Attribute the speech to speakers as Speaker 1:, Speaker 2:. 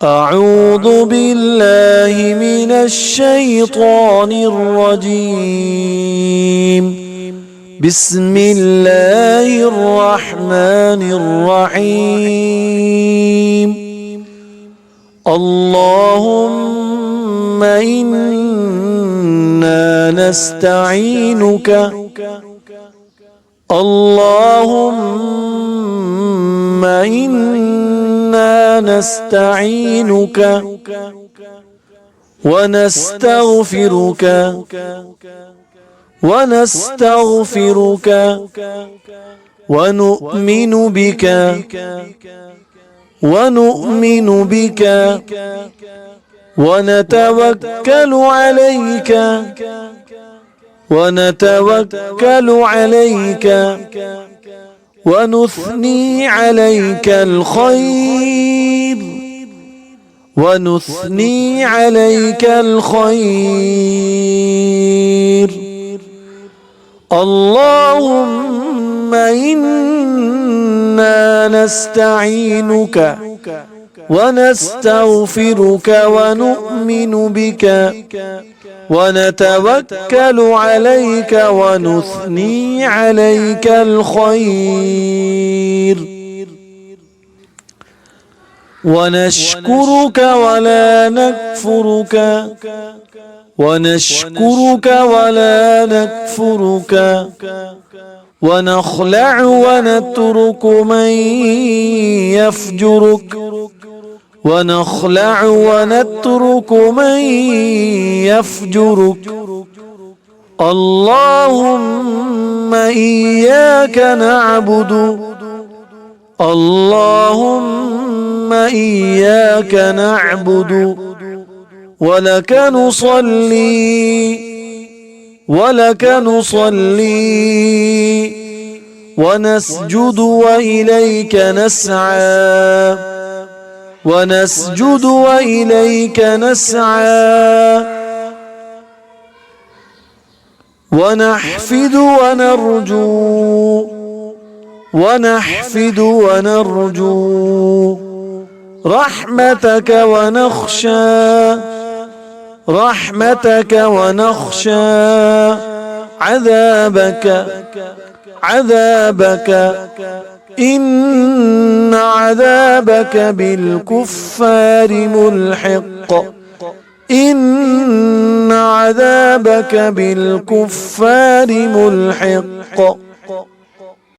Speaker 1: أعوذ بالله من الشيطان الرجيم. بسم الله الرحمن الرحيم. اللهم إنا نستعينك اللهم إنا نستعينك ونستغفرك ونؤمن بك ونتوكل عليك ونثني عليك الخير اللهم إنا نستعينك ونستغفرك ونؤمن بك ونتوكل عليك ونثني عليك الخير ونشكرك ولا نكفرك ونخلع ونترك من يفجرك اللهم إياك نعبد ولك نصلي ونسجد وإليك نسعى ونحفد ونرجو رحمتك ونخشى عذابك إن عذابك بالكفار ملحق